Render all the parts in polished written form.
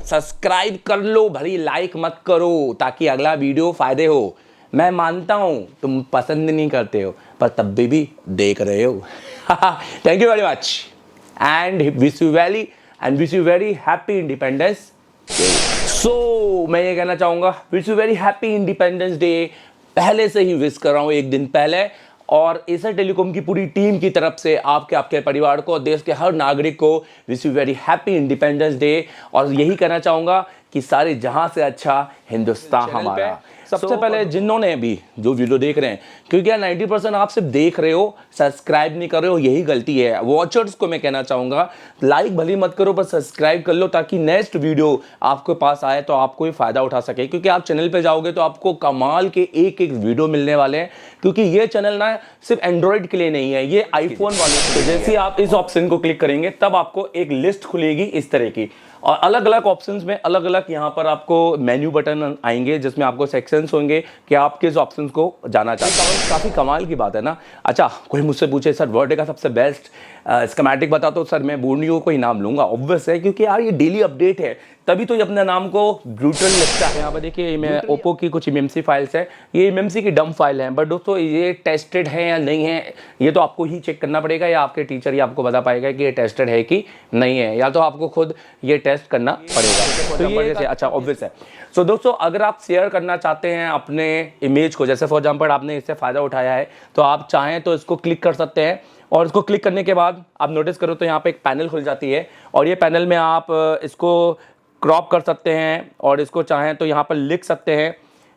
Subscribe कर लो, भरी like मत करो ताकि अगला वीडियो फायदे हो। मैं मानता हूं तुम पसंद नहीं करते हो पर तब भी देख रहे हो। Thank you very much and wish you very happy Independence Day. So मैं ये कहना चाहूँगा wish you very happy Independence Day. पहले से ही विश कर रहा हूँ, एक दिन पहले, और एसर टेलीकॉम की पूरी टीम की तरफ से आपके परिवार को, देश के हर नागरिक को wish you very happy Independence day. और यही कहना चाहूँगा कि सारे जहां से अच्छा हिंदुस्तान हमारा। सबसे पहले जिन्होंने भी जो वीडियो देख रहे हैं, क्योंकि यार 90% आप सिर्फ देख रहे हो, सब्सक्राइब नहीं कर रहे हो, यही गलती है। वॉचर्स को मैं कहना चाहूँगा लाइक भले मत करो पर सब्सक्राइब कर लो ताकि नेक्स्ट वीडियो आपके पास आए तो आपको ये फ़ायदा उठा सके। क्योंकि आप चैनल पे जाओगे तो आपको कमाल के एक एक वीडियो मिलने वाले हैं, क्योंकि ये चैनल ना सिर्फ एंड्रॉइड के लिए नहीं है, ये आईफोन वाले। तो जैसे आप इस ऑप्शन को क्लिक करेंगे तब आपको एक लिस्ट खुलेगी इस तरह की, और अलग अलग ऑप्शंस में अलग अलग यहाँ पर आपको मेन्यू बटन आएंगे जिसमें आपको सेक्शंस होंगे कि आप किस ऑप्शंस को जाना चाहते हैं। काफ़ी कमाल की बात है ना। अच्छा, कोई मुझसे पूछे सर वर्ल्ड का सबसे बेस्ट स्कीमेटिक बता दो, सर मैं बोर्नियो को ही नाम लूंगा। ऑब्वियस है, क्योंकि यार ये डेली अपडेट है तभी तो ये अपने नाम को ब्रूटल लगता है। यहाँ पर देखिए मैं ओप्पो की कुछ एमएमसी फाइल्स है, ये एमएमसी की डम फाइल है, बट दोस्तों ये टेस्टेड है या नहीं है ये तो आपको ही चेक करना पड़ेगा, या आपके टीचर ही आपको बता पाएगा कि ये टेस्टेड है कि नहीं है, या तो आपको खुद ये टेस्ट करना पड़ेगा। तो ये अच्छा ऑब्वियस है। सो दोस्तों अगर आप शेयर करना चाहते हैं अपने इमेज को, जैसे फॉर एग्जाम्पल आपने इससे फ़ायदा उठाया है तो आप चाहें तो इसको क्लिक कर सकते हैं, और इसको क्लिक करने के बाद आप नोटिस करो तो यहाँ पे एक पैनल खुल जाती है, और ये पैनल में आप इसको क्रॉप कर सकते हैं, और इसको चाहें तो यहाँ पर लिख सकते हैं,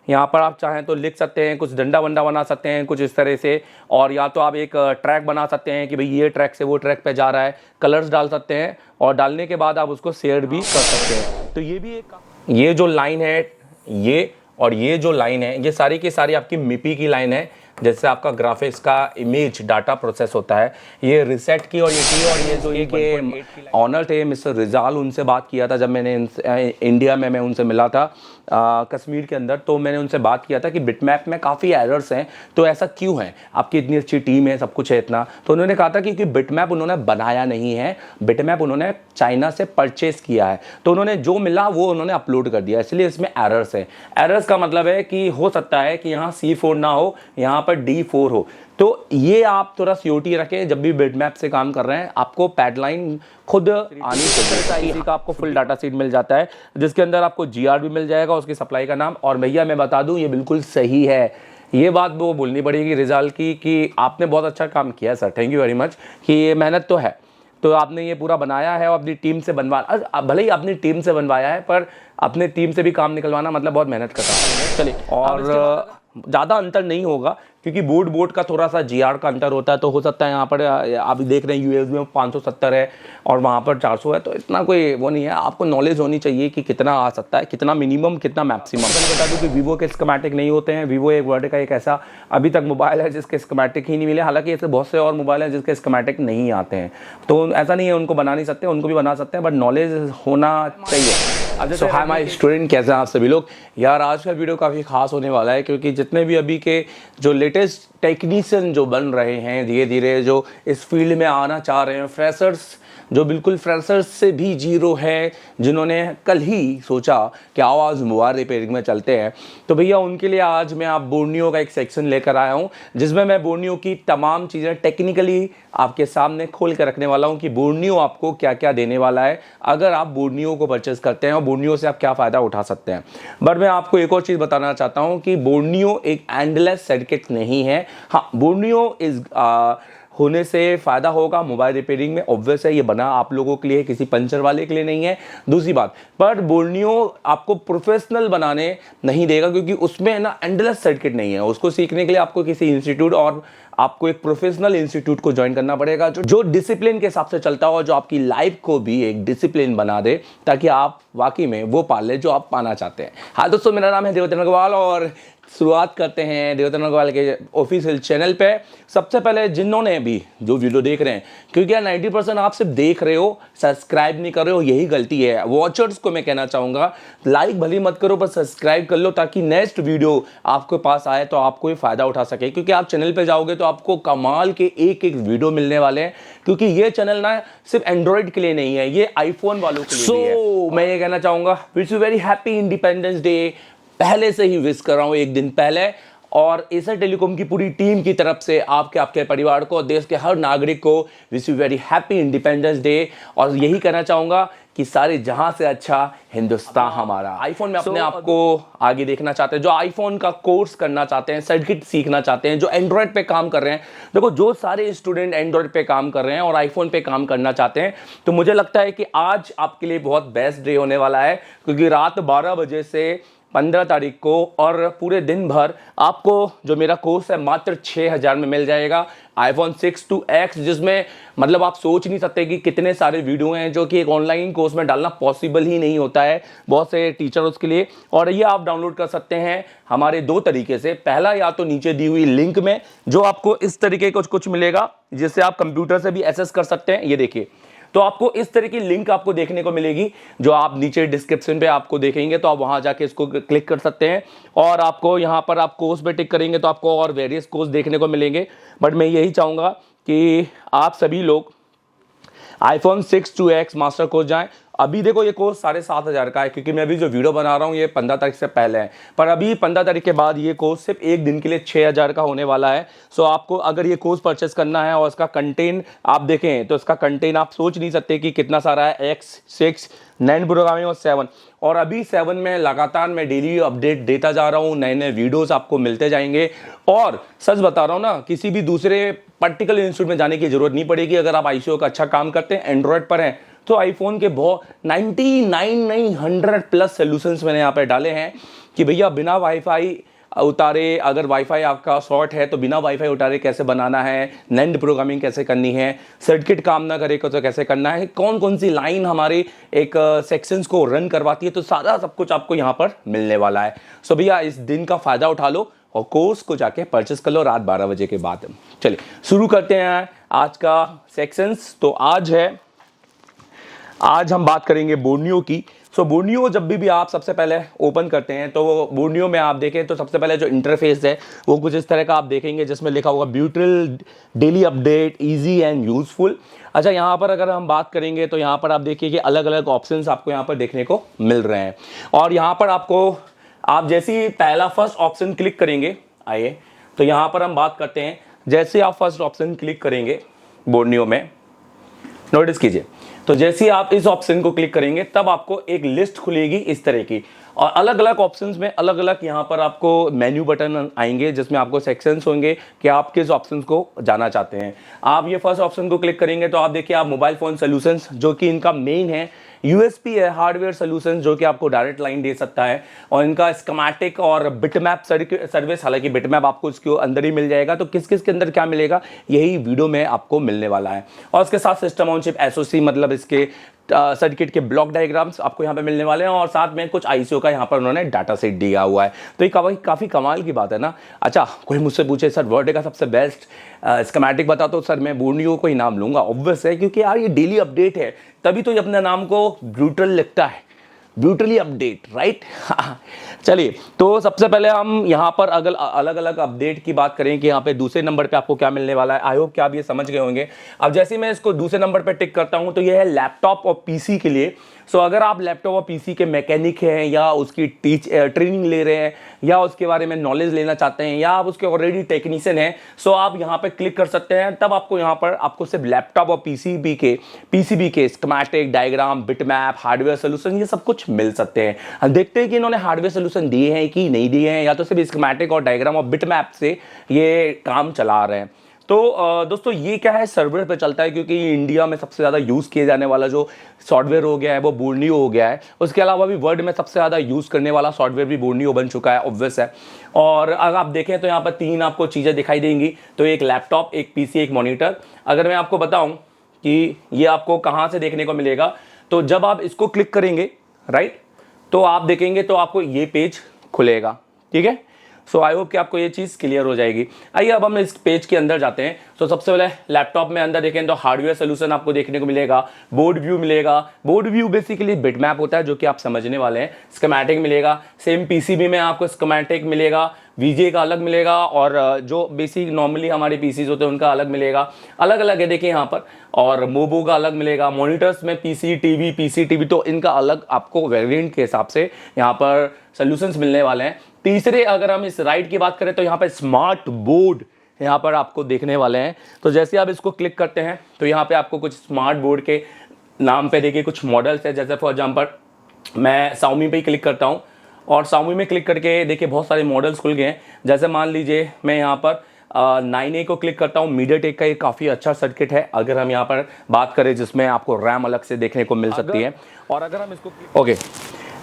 यहाँ पर आप चाहें तो लिख सकते हैं, कुछ डंडा वंडा बना सकते हैं कुछ इस तरह से, और या तो आप एक ट्रैक बना सकते हैं कि भाई ये ट्रैक से वो ट्रैक पे जा रहा है, कलर्स डाल सकते हैं, और डालने के बाद आप उसको शेयर भी कर सकते हैं। तो ये भी एक, ये जो लाइन है ये, और ये जो लाइन है ये सारी की सारी आपकी मिपी की लाइन है, जैसे आपका ग्राफिक्स का इमेज डाटा प्रोसेस होता है, ये रिसेट की और ये की। और ये जो ये ऑनर थे मिस्टर रिजाल, उनसे बात किया था जब मैंने इंडिया में मैं उनसे मिला था कश्मीर के अंदर, तो मैंने उनसे बात किया था कि बिटमैप में काफ़ी एरर्स हैं, तो ऐसा क्यों है, आपकी इतनी अच्छी टीम है, सब कुछ है इतना। तो उन्होंने कहा था कि क्योंकि बिटमैप उन्होंने बनाया नहीं है, बिटमैप उन्होंने चाइना से परचेस किया है, तो उन्होंने जो मिला वो उन्होंने अपलोड कर दिया, इसलिए इसमें एरर्स है। एरर्स का मतलब है कि हो सकता है कि यहाँ C4 ना हो, यहाँ पर D4 हो। तो ये आप थोड़ा सियोरिटी रखें जब भी बिटमैप से काम कर रहे हैं, आपको पैडलाइन खुद आनी चाहिए। इसी का आपको फुल डाटा सीट मिल जाता है जिसके अंदर आपको GR भी मिल जाएगा, उसकी सप्लाई का नाम। और भैया मैं बता दूं ये बिल्कुल सही है, ये बात वो बोलनी पड़ेगी रिजल्ट की कि आपने बहुत अच्छा काम किया sir, thank you very much, कि ये मेहनत तो है, तो आपने ये पूरा बनाया है और अपनी टीम से भले ही अपनी टीम से बनवाया है पर अपने टीम से भी काम निकलवाना मतलब बहुत मेहनत का काम है। चलिए, और ज़्यादा अंतर नहीं होगा क्योंकि बोर्ड का थोड़ा सा GR का अंतर होता है, तो हो सकता है यहाँ पर आप देख रहे हैं यूएस में 570 है और वहाँ पर 400 है, तो इतना कोई वो नहीं है। आपको नॉलेज होनी चाहिए कि कितना आ सकता है, कितना मिनिमम कितना मैक्सिमम। मैं बता दूँ कि वीवो के स्कीमेटिक नहीं होते हैं, वीवो एक वर्ल्ड का एक ऐसा अभी तक मोबाइल है जिसके स्कीमेटिक ही नहीं मिले, हालांकि ऐसे बहुत से और मोबाइल हैं जिसके स्कीमेटिक नहीं आते हैं, तो ऐसा नहीं है उनको बना नहीं सकते, उनको भी बना सकते हैं, बट नॉलेज होना चाहिए। सो हाय माय स्टूडेंट, कैसे हैं आप सभी लोग। यार आज का वीडियो काफ़ी खास होने वाला है क्योंकि जितने भी अभी के जो लेटेस्ट टेक्नीशियन जो बन रहे हैं धीरे धीरे, जो इस फील्ड में आना चाह रहे हैं, फ्रेशर्स जो बिल्कुल फ्रेशर्स से भी जीरो है, जिन्होंने कल ही सोचा कि आओ आज मोबाइल रिपेयरिंग में चलते हैं, तो भैया उनके लिए आज मैं आप बोर्नियो का एक सेक्शन लेकर आया हूं जिसमें मैं बोर्नियो की तमाम चीज़ें टेक्निकली आपके सामने खोल कर रखने वाला हूं कि बोर्नियो आपको क्या क्या देने वाला है अगर आप बोर्नियो को परचेस करते हैं और बोर्नियो से आप क्या फ़ायदा उठा सकते हैं। बट मैं आपको एक और चीज़ बताना चाहता हूँ कि बोर्नियो एक एंडलेस सर्किट नहीं है। हाँ, बोर्नियो इज़ होने से फ़ायदा होगा मोबाइल रिपेयरिंग में, ऑब्वियस है, ये बना आप लोगों के लिए, किसी पंचर वाले के लिए नहीं है। दूसरी बात, पर बोर्नियो आपको प्रोफेशनल बनाने नहीं देगा क्योंकि उसमें ना एंडलेस सर्किट नहीं है। उसको सीखने के लिए आपको किसी इंस्टीट्यूट और आपको एक प्रोफेशनल इंस्टीट्यूट को ज्वाइन करना पड़ेगा जो डिसिप्लिन के हिसाब से चलता हो, जो आपकी लाइफ को भी एक डिसिप्लिन बना दे ताकि आप वाकई में वो पा ले जो आप पाना चाहते हैं। हाँ दोस्तों, मेरा नाम है देवदत्त अग्रवाल और शुरुआत करते हैं देवोत्तम अग्रवाल के ऑफिशियल चैनल पे। सबसे पहले जिन्होंने भी जो वीडियो देख रहे हैं, क्योंकि यार 90% आप सिर्फ देख रहे हो, सब्सक्राइब नहीं कर रहे हो, यही गलती है। वॉचर्स को मैं कहना चाहूँगा लाइक भले मत करो पर सब्सक्राइब कर लो, ताकि नेक्स्ट वीडियो आपके पास आए तो आपको ये फ़ायदा उठा सके। क्योंकि आप चैनल पर जाओगे तो आपको कमाल के एक एक वीडियो मिलने वाले हैं, क्योंकि ये चैनल ना सिर्फ एंड्रॉइड के लिए नहीं है, ये आईफोन वालों के लिए भी है। मैं ये कहना चाहूँगा wish you very happy Independence Day. पहले से ही विश कर रहा हूँ एक दिन पहले, और एसर टेलीकॉम की पूरी टीम की तरफ से आपके परिवार को, देश के हर नागरिक को wish you very happy Independence day. और यही कहना चाहूँगा कि सारे जहां से अच्छा हिंदुस्तान हमारा। आईफोन में अपने आप को आगे देखना चाहते हैं, जो आईफोन का कोर्स करना चाहते हैं, सर्किट सीखना चाहते हैं, जो एंड्रॉयड पे काम कर रहे हैं। देखो, जो सारे स्टूडेंट एंड्रॉयड पे काम कर रहे हैं और आईफोन पे काम करना चाहते हैं, तो मुझे लगता है कि आज आपके लिए बहुत बेस्ट डे होने वाला है। क्योंकि रात 12 बजे से 15 तारीख को और पूरे दिन भर आपको जो मेरा कोर्स है मात्र 6000 में मिल जाएगा। iPhone 6 to X, जिसमें मतलब आप सोच नहीं सकते कि कितने सारे वीडियो हैं, जो कि एक ऑनलाइन कोर्स में डालना पॉसिबल ही नहीं होता है बहुत से टीचर उसके लिए। और ये आप डाउनलोड कर सकते हैं हमारे 2 तरीके से। पहला, या तो नीचे दी हुई लिंक में जो आपको इस तरीके कुछ मिलेगा, जिससे आप कंप्यूटर से भी एक्सेस कर सकते हैं। ये देखिए, तो आपको इस तरह की लिंक आपको देखने को मिलेगी, जो आप नीचे डिस्क्रिप्शन पे आपको देखेंगे, तो आप वहां जाके इसको क्लिक कर सकते हैं। और आपको यहां पर आप कोर्स पे टिक करेंगे तो आपको और वेरियस कोर्स देखने को मिलेंगे। बट मैं यही चाहूँगा कि आप सभी लोग iPhone 6 to X master course जाएं। अभी देखो, ये कोर्स 7500 का है, क्योंकि मैं अभी जो वीडियो बना रहा हूँ ये 15 तारीख से पहले है। पर अभी 15 तारीख के बाद ये कोर्स सिर्फ एक दिन के लिए 6000 का होने वाला है। सो आपको अगर ये कोर्स परचेस करना है और इसका कंटेंट आप देखें तो इसका कंटेंट आप सोच नहीं सकते कि कितना सारा है। X, 6, 9 प्रोग्रामिंग और 7। और अभी 7 में लगातार मैं डेली अपडेट देता जा रहा हूँ, नए नए वीडियोस आपको मिलते जाएंगे। और सच बता रहा हूँ ना, किसी भी दूसरे पर्टिकुलर इंस्टीट्यूट में जाने की जरूरत नहीं पड़ेगी। अगर आप आईसीओ का अच्छा काम करते हैं, एंड्रॉयड पर हैं, तो आईफोन के बहुत 99 प्लस सोल्यूशंस मैंने यहाँ पे डाले हैं कि भैया बिना वाईफाई उतारे, अगर वाईफाई आपका शॉर्ट है तो बिना वाईफाई उतारे कैसे बनाना है, नैंड प्रोग्रामिंग कैसे करनी है, सर्किट काम ना करे तो कैसे करना है, कौन कौन सी लाइन हमारे एक सेक्शंस को रन करवाती है, तो सारा सब कुछ आपको यहाँ पर मिलने वाला है। सो भैया इस दिन का फ़ायदा उठा लो और कोर्स को जाके परचेस कर लो रात 12 बजे के बाद। चलिए शुरू करते हैं आज का सेक्शंस। तो आज हम बात करेंगे बोर्नियो की। सो बोर्नियो जब भी आप सबसे पहले ओपन करते हैं तो बोर्नियो में आप देखें तो सबसे पहले जो इंटरफेस है वो कुछ इस तरह का आप देखेंगे, जिसमें लिखा होगा beautiful daily update, easy and useful. अच्छा, यहाँ पर अगर हम बात करेंगे तो यहाँ पर आप देखिए कि अलग अलग ऑप्शंस आपको यहाँ पर देखने को मिल रहे हैं। और यहाँ पर आप जैसे ही पहला फर्स्ट ऑप्शन क्लिक करेंगे, आइए तो यहाँ पर हम बात करते हैं। जैसे आप फर्स्ट ऑप्शन क्लिक करेंगे बोर्नियो में, नोटिस कीजिए, तो जैसे ही आप इस ऑप्शन को क्लिक करेंगे तब आपको एक लिस्ट खुलेगी इस तरह की, और अलग अलग ऑप्शंस में अलग अलग यहाँ पर आपको मेन्यू बटन आएंगे, जिसमें आपको सेक्शंस होंगे कि आप किस ऑप्शंस को जाना चाहते हैं। आप ये फर्स्ट ऑप्शन को क्लिक करेंगे तो आप देखिए, आप मोबाइल फ़ोन सोल्यूशंस, जो कि इनका मेन है, यूएसपी है हार्डवेयर सोल्यूशंस, जो कि आपको डायरेक्ट लाइन दे सकता है। और इनका स्कीमेटिक और बिटमैप सर्विस, हालांकि बिटमैप आपको इसके अंदर ही मिल जाएगा, तो किस किस के अंदर क्या मिलेगा यही वीडियो में आपको मिलने वाला है। और इसके साथ सिस्टम ऑन चिप एसओसी, मतलब इसके सर्किट के ब्लॉक डायग्राम्स आपको यहाँ पे मिलने वाले हैं, और साथ में कुछ आईसीओ का यहाँ पर उन्होंने डाटा सेट दिया हुआ है। तो ये काफ़ी कमाल की बात है ना। अच्छा, कोई मुझसे पूछे सर वर्ल्ड का सबसे बेस्ट स्कीमेटिक बता, तो सर मैं बोर्नियो को ही नाम लूँगा, ऑब्वियस है, क्योंकि यार ये डेली अपडेट है, तभी तो ये अपने नाम को ब्रूटल लिखता है, ब्रूटली अपडेट, राइट। चलिए, तो सबसे पहले हम यहाँ पर अगर अलग अलग अपडेट की बात करें कि यहाँ पे दूसरे नंबर पे आपको क्या मिलने वाला है, आई होप कि आप ये समझ गए होंगे। अब जैसे मैं इसको दूसरे नंबर पे टिक करता हूँ तो ये है लैपटॉप और पीसी के लिए। सो अगर आप लैपटॉप और पीसी के मैकेनिक हैं, या उसकी ट्रेनिंग ले रहे हैं, या उसके बारे में नॉलेज लेना चाहते हैं, या आप उसके ऑलरेडी टेक्नीशियन हैं, सो आप यहाँ पे क्लिक कर सकते हैं। तब आपको यहाँ पर आपको सिर्फ लैपटॉप और पीसीबी के schematic, diagram, bitmap, hardware solution, ये सब कुछ मिल सकते हैं। हम देखते हैं कि इन्होंने हार्डवेयर सोल्यूशन दिए हैं कि नहीं दिए हैं, या तो सिर्फ स्कीमेटिक और डायग्राम और बिटमैप से ये काम चला रहे हैं। तो दोस्तों ये क्या है, सर्वर पे चलता है, क्योंकि इंडिया में सबसे ज़्यादा यूज़ किए जाने वाला जो सॉफ्टवेयर हो गया है वो बोर्नियो हो गया है। उसके अलावा भी वर्ल्ड में सबसे ज़्यादा यूज़ करने वाला सॉफ्टवेयर भी बोर्नियो बन चुका है, ऑब्वियस है। और अगर आप देखें तो यहाँ पर 3 आपको चीज़ें दिखाई देंगी, तो एक लैपटॉप, एक पीसी, एक मॉनिटर। अगर मैं आपको बताऊँ कि ये आपको कहाँ से देखने को मिलेगा, तो जब आप इसको क्लिक करेंगे, राइट, तो आप देखेंगे तो आपको ये पेज खुलेगा, ठीक है। सो आई होप कि आपको ये चीज़ क्लियर हो जाएगी। आइए अब हम इस पेज के अंदर जाते हैं। तो सबसे पहले लैपटॉप में अंदर देखें तो हार्डवेयर सोल्यूशन आपको देखने को मिलेगा, बोर्ड व्यू मिलेगा। बोर्ड व्यू बेसिकली बिटमैप होता है जो कि आप समझने वाले हैं। स्कीमेटिक मिलेगा, सेम पीसीबी में आपको स्कीमेटिक मिलेगा, वीजे का अलग मिलेगा और जो बेसिक नॉर्मली हमारे पीसीज होते हैं उनका अलग मिलेगा। अलग अलग है देखिए यहाँ पर, और मोबो का अलग मिलेगा। मॉनिटर्स में पीसी टीवी तो इनका अलग आपको वेरिएंट के हिसाब से यहाँ पर सोल्यूशंस मिलने वाले हैं। तीसरे अगर हम इस राइट की बात करें तो यहाँ पर स्मार्ट बोर्ड यहाँ पर आपको देखने वाले हैं। तो जैसे आप इसको क्लिक करते हैं तो यहाँ पे आपको कुछ स्मार्ट बोर्ड के नाम पे देखिए कुछ मॉडल्स है। जैसे फॉर एग्जांपल मैं Xiaomi पे ही क्लिक करता हूँ और Xiaomi में क्लिक करके देखिए बहुत सारे मॉडल्स खुल गए हैं। जैसे मान लीजिए मैं यहाँ पर 9A को क्लिक करता हूँ। मीडियाटेक का ये काफ़ी अच्छा सर्किट है अगर हम यहाँ पर बात करें, जिसमें आपको रैम अलग से देखने को मिल सकती है। और अगर हम इसको ओके,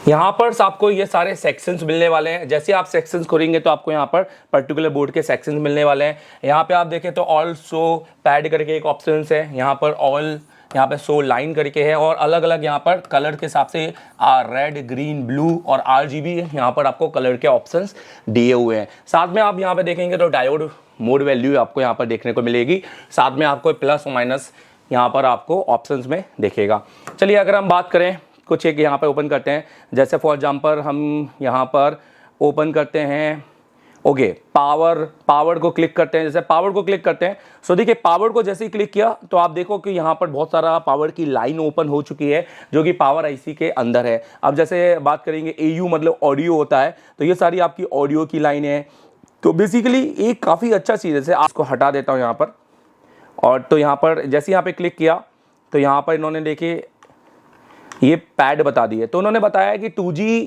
यहाँ पर आपको ये सारे सेक्शंस मिलने वाले हैं। जैसे आप सेक्शंस खोलेंगे तो आपको यहाँ पर पर्टिकुलर बोर्ड के सेक्शंस मिलने वाले हैं। यहाँ पे आप देखें तो ऑल शो पैड करके एक ऑप्शन है, यहाँ पर ऑल यहाँ पे शो लाइन करके है और अलग अलग यहाँ पर कलर के हिसाब से रेड, ग्रीन, ब्लू और RGB यहाँ पर आपको कलर के ऑप्शंस दिए हुए हैं। साथ में आप यहाँ पे देखेंगे तो डायोड मोड वैल्यू आपको यहाँ पर देखने को मिलेगी। साथ में आपको प्लस और माइनस यहाँ पर आपको ऑप्शंस में देखेगा। चलिए अगर हम बात करें कुछ एक यहाँ पर ओपन करते हैं। जैसे फॉर एग्जांपल हम यहाँ पर ओपन करते हैं ओके पावर को क्लिक करते हैं। जैसे पावर को क्लिक करते हैं सो देखिए पावर को जैसे ही क्लिक किया तो आप देखो कि यहाँ पर बहुत सारा पावर की लाइन ओपन हो चुकी है जो कि पावर आईसी के अंदर है। अब जैसे बात करेंगे AU मतलब ऑडियो होता है, तो ये सारी आपकी ऑडियो की लाइन है। तो बेसिकली एक काफ़ी अच्छा चीज़ है। जैसे आपको हटा देता हूँ यहाँ पर, और तो यहाँ पर जैसे यहाँ पे क्लिक किया तो यहाँ पर इन्होंने देखिए ये पैड बता दिए। तो उन्होंने बताया कि 2G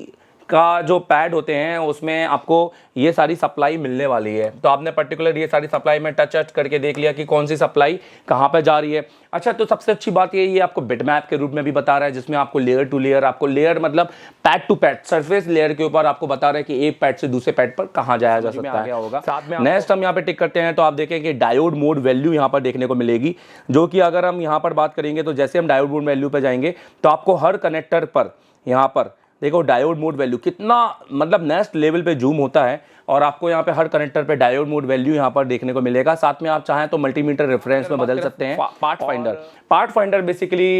का जो पैड होते हैं उसमें आपको ये सारी सप्लाई मिलने वाली है। तो आपने पर्टिकुलर ये सारी सप्लाई में टच करके देख लिया कि कौन सी सप्लाई कहाँ पे जा रही है। अच्छा, तो सबसे अच्छी बात ये आपको बिटमैप के रूप में भी बता रहा है, जिसमें आपको लेयर टू लेयर, आपको लेयर मतलब pad to pad surface layer के ऊपर आपको बता रहा है कि एक पैड से दूसरे पैड पर कहाँ जाया जा सकता है। होगा साथ में नेक्स्ट हम यहाँ पे टिक करते हैं तो आप देखें कि डायोड मोड वैल्यू यहाँ पर देखने को मिलेगी, जो कि अगर हम यहाँ पर बात करेंगे तो जैसे हम डायोड मोड वैल्यू पे जाएंगे तो आपको हर कनेक्टर पर यहाँ पर देखो डायोड मोड वैल्यू कितना मतलब नेक्स्ट लेवल पे जूम होता है और आपको यहाँ पे हर कनेक्टर पे डायोड मोड वैल्यू यहाँ पर देखने को मिलेगा। साथ में आप चाहें तो मल्टीमीटर रेफरेंस में बदल सकते हैं। पार्ट फाइंडर बेसिकली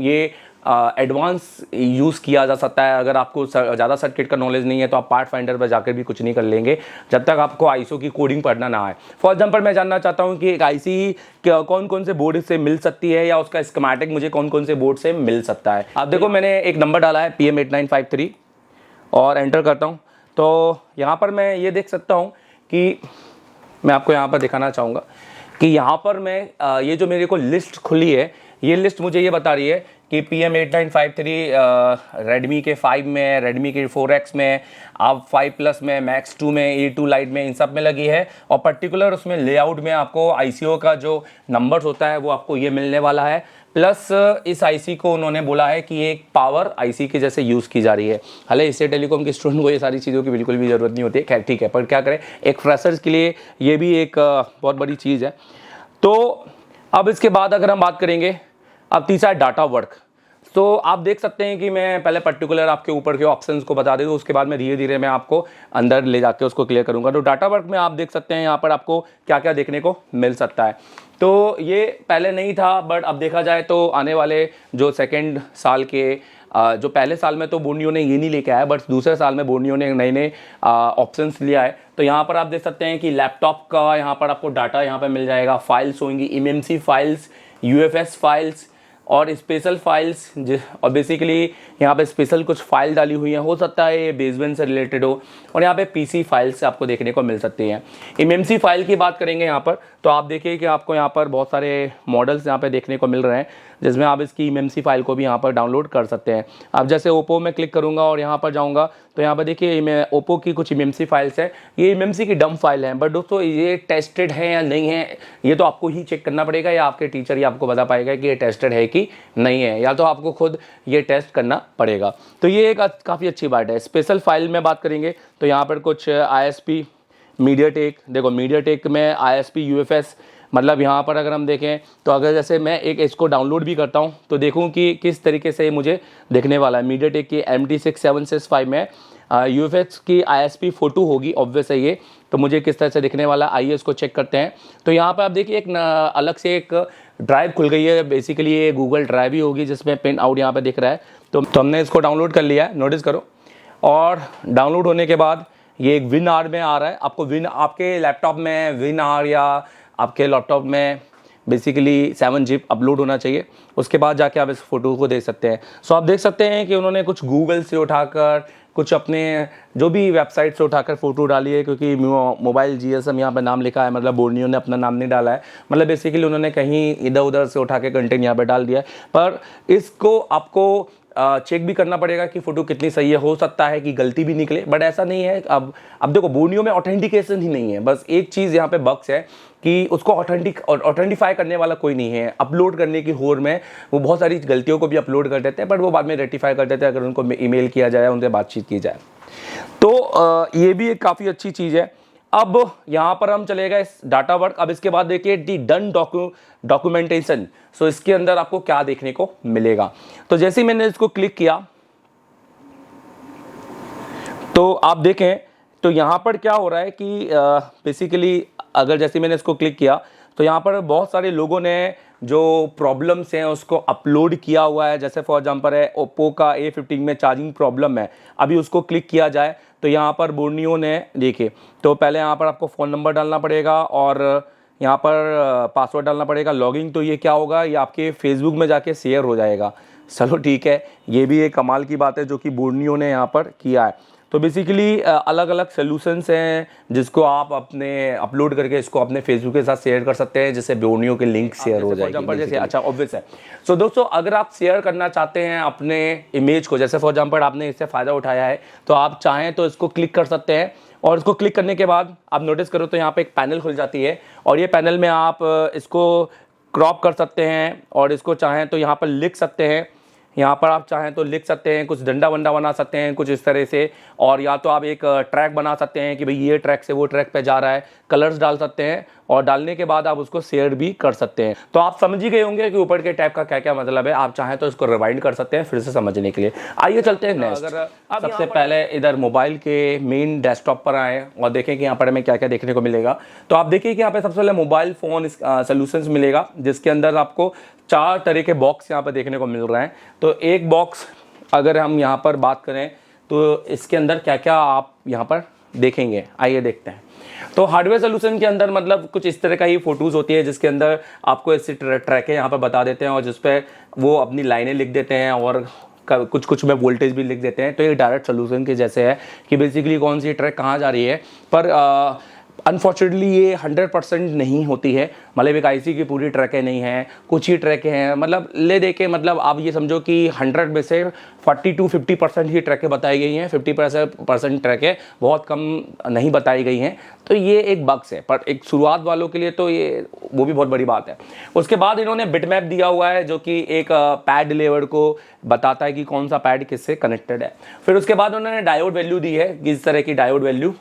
ये एडवांस यूज़ किया जा सकता है। अगर आपको ज़्यादा सर्किट का नॉलेज नहीं है तो आप पार्ट फाइंडर पर जाकर भी कुछ नहीं कर लेंगे जब तक आपको आईसीओ की कोडिंग पढ़ना ना आए। फॉर एग्जांपल मैं जानना चाहता हूं कि एक आईसी कौन कौन से बोर्ड से मिल सकती है या उसका स्कीमेटिक मुझे कौन कौन से बोर्ड से मिल सकता है। आप देखो मैंने एक नंबर डाला है PM8953 और एंटर करता हूँ तो यहाँ पर मैं ये देख सकता हूँ कि मैं आपको यहाँ पर दिखाना चाहूँगा कि यहाँ पर मैं ये जो मेरे को लिस्ट खुली है, ये लिस्ट मुझे ये बता रही है कि PM8953 रेडमी के 5 में, रेडमी के 4X में, आप 5 प्लस में, मैक्स 2 में, A2 लाइट में, इन सब में लगी है। और पर्टिकुलर उसमें लेआउट में आपको आईसीओ का जो नंबर्स होता है वो आपको ये मिलने वाला है। प्लस इस आईसी को उन्होंने बोला है कि एक पावर आईसी के जैसे यूज़ की जा रही है। हालांकि इससे टेलीकॉम के स्टूडेंट को ये सारी चीज़ों की बिल्कुल भी ज़रूरत नहीं होती है, खैर ठीक है, पर क्या करें, एक फ्रेशर्स के लिए ये भी एक बहुत बड़ी चीज़ है। तो अब इसके बाद अगर हम बात करेंगे, अब तीसरा है डाटा वर्क। तो आप देख सकते हैं कि मैं पहले पर्टिकुलर आपके ऊपर के ऑप्शंस को बता दूँ, उसके बाद मैं धीरे धीरे मैं आपको अंदर ले जाके उसको क्लियर करूँगा। तो डाटा वर्क में आप देख सकते हैं यहाँ पर आपको क्या क्या देखने को मिल सकता है। तो ये पहले नहीं था, बट अब देखा जाए तो आने वाले जो सेकेंड साल के जो पहले साल में तो बोर्नियो ने ये नहीं लेके आया, बट दूसरे साल में बोर्नियो ने नए नए ऑप्शंस लिया है। तो यहाँ पर आप देख सकते हैं कि लैपटॉप का यहाँ पर आपको डाटा यहाँ पर मिल जाएगा, फाइल्स होंगी, MMC फाइल्स, UFS फाइल्स और स्पेशल फाइल्स। और बेसिकली यहाँ पे स्पेशल कुछ फाइल डाली हुई हैं, हो सकता है ये बेसबैंड से रिलेटेड हो। और यहाँ पे PC फाइल्स आपको देखने को मिल सकती हैं। MMC फाइल की बात करेंगे यहाँ पर तो आप देखिए कि आपको यहाँ पर बहुत सारे मॉडल्स यहाँ पे देखने को मिल रहे हैं, जिसमें आप इसकी MMC फाइल को भी यहाँ पर डाउनलोड कर सकते हैं। अब जैसे ओप्पो में क्लिक करूँगा और यहाँ पर जाऊँगा तो यहाँ पर देखिए मैं ओप्पो की कुछ MMC फाइल्स है। ये MMC की डम फाइल है, बट दोस्तों ये टेस्टेड है या नहीं है ये तो आपको ही चेक करना पड़ेगा, या आपके टीचर ही आपको बता पाएगा कि ये टेस्टेड है कि नहीं है, या तो आपको खुद ये टेस्ट करना पड़ेगा। तो ये एक काफ़ी अच्छी बात है। स्पेशल फाइल में बात करेंगे तो यहाँ पर कुछ ISP मीडियाटेक, देखो मीडियाटेक में ISP UFS मतलब यहाँ पर अगर हम देखें तो अगर जैसे मैं एक इसको डाउनलोड भी करता हूँ तो देखूँ कि किस तरीके से मुझे दिखने वाला है। मीडियाटेक की MT6765 में UFX की ISP फोटो होगी ऑब्वियस है ये, तो मुझे किस तरह से दिखने वाला, आइए इसको चेक करते हैं। तो यहाँ पर आप देखिए एक अलग से एक ड्राइव खुल गई है, बेसिकली ये गूगल ड्राइव ही होगी जिसमें पिन आउट यहाँ पे दिख रहा है। तो हमने इसको डाउनलोड कर लिया है, नोटिस करो। और डाउनलोड होने के बाद ये एक WinR में आ रहा है। आपको आपके लैपटॉप में WinR या आपके लैपटॉप में बेसिकली 7 zip अपलोड होना चाहिए, उसके बाद जाके आप इस फोटो को देख सकते हैं। सो आप देख सकते हैं कि उन्होंने कुछ गूगल से उठाकर, कुछ अपने जो भी वेबसाइट से उठाकर फ़ोटो डाली है, क्योंकि मोबाइल GSM यहाँ पर नाम लिखा है, मतलब बोर्नियो ने अपना नाम नहीं डाला है, मतलब बेसिकली उन्होंने कहीं इधर उधर से उठा के कंटेंट यहाँ पर डाल दिया है। पर इसको आपको चेक भी करना पड़ेगा कि फ़ोटो कितनी सही है। हो सकता है कि गलती भी निकले, बट ऐसा नहीं है। अब देखो बोर्नियो में ऑथेंटिकेशन ही नहीं है, बस एक चीज़ यहाँ पे बग्स है कि उसको ऑथेंटिफाई करने वाला कोई नहीं है। अपलोड करने की होड़ में वो बहुत सारी गलतियों को भी अपलोड कर देते हैं, बट वो बाद में रेक्टिफाई कर देते हैं अगर उनको ईमेल किया जाए, उनसे बातचीत की जाए। तो ये भी एक काफ़ी अच्छी चीज़ है। अब यहाँ पर हम चलेगा इस डाटा वर्क। अब इसके बाद देखिए दी डन डॉक्यूमेंटेशन। सो इसके अंदर आपको क्या देखने को मिलेगा। तो जैसे ही मैंने इसको क्लिक किया तो आप देखें तो यहाँ पर क्या हो रहा है कि बेसिकली अगर जैसे मैंने इसको क्लिक किया तो यहाँ पर बहुत सारे लोगों ने जो प्रॉब्लम्स हैं उसको अपलोड किया हुआ है। जैसे फॉर एग्जांपल है ओप्पो का A15 में चार्जिंग प्रॉब्लम है, अभी उसको क्लिक किया जाए तो यहाँ पर बोर्नियो ने देखिए, तो पहले यहाँ पर आपको फ़ोन नंबर डालना पड़ेगा और यहाँ पर पासवर्ड डालना पड़ेगा, लॉगिन। तो ये क्या होगा, ये आपके फेसबुक में जाके शेयर हो जाएगा। चलो ठीक है, ये भी एक कमाल की बात है जो कि बोर्नियो ने यहाँ पर किया है। तो बेसिकली अलग अलग सोल्यूशंस हैं जिसको आप अपने अपलोड करके इसको अपने फेसबुक के साथ शेयर कर सकते हैं, जिससे बोर्नियो के लिंक शेयर हो जाएगी जैसे। अच्छा ऑब्वियस है। सो दोस्तों अगर आप शेयर करना चाहते हैं अपने इमेज को, जैसे फॉर एग्जांपल आपने इससे फ़ायदा उठाया है तो आप चाहें तो इसको क्लिक कर सकते हैं। और इसको क्लिक करने के बाद आप नोटिस करो तो यहाँ पे एक पैनल खुल जाती है और ये पैनल में आप इसको क्रॉप कर सकते हैं और इसको चाहें तो यहाँ पर लिख सकते हैं। यहाँ पर आप चाहें तो लिख सकते हैं, कुछ डंडा वंडा बना सकते हैं कुछ इस तरह से, और या तो आप एक ट्रैक बना सकते हैं कि भाई ये ट्रैक से वो ट्रैक पे जा रहा है, कलर्स डाल सकते हैं और डालने के बाद आप उसको शेयर भी कर सकते हैं। तो आप समझ ही गए होंगे कि ऊपर के टैब का क्या क्या मतलब है। आप चाहें तो इसको रिवाइंड कर सकते हैं फिर से समझने के लिए। आइए चलते हैं नेक्स्ट। अगर सबसे पहले इधर मोबाइल के मेन डेस्कटॉप पर आए और देखें कि यहाँ पर हमें क्या क्या देखने को मिलेगा, तो आप देखिए कि यहाँ पे सबसे पहले मोबाइल फ़ोन सोल्यूशंस मिलेगा, जिसके अंदर आपको 4 तरह के बॉक्स यहाँ पर देखने को मिल रहे हैं। तो एक बॉक्स अगर हम यहाँ पर बात करें तो इसके अंदर क्या क्या आप यहाँ पर देखेंगे, आइए देखते हैं। तो हार्डवेयर सोल्यूशन के अंदर मतलब कुछ इस तरह का ही फोटोज़ होती है जिसके अंदर आपको ऐसे ट्रैक यहाँ पर बता देते हैं और जिस पे वो अपनी लाइनें लिख देते हैं और कुछ में वोल्टेज भी लिख देते हैं। तो ये डायरेक्ट सोल्यूशन के जैसे है कि बेसिकली कौन सी ट्रैक कहाँ जा रही है। पर अनफॉर्चुनेटली ये 100% नहीं होती है, मतलब एक IC की पूरी ट्रैकें नहीं हैं, कुछ ही ट्रैकें हैं। मतलब ले दे के मतलब आप ये समझो कि 100 में से 40 to 50% ही ट्रैकें बताई गई हैं, 50% ट्रैकें बहुत कम नहीं बताई गई हैं। तो ये एक बग्स है, पर एक शुरुआत वालों के लिए तो ये वो भी बहुत बड़ी बात है। उसके बाद इन्होंने बिटमैप दिया हुआ है जो कि एक पैड लेवर को बताता है कि कौन सा पैड किससे कनेक्टेड है। फिर उसके बाद उन्होंने डायोड वैल्यू दी है, किस तरह की डायोड वैल्यू,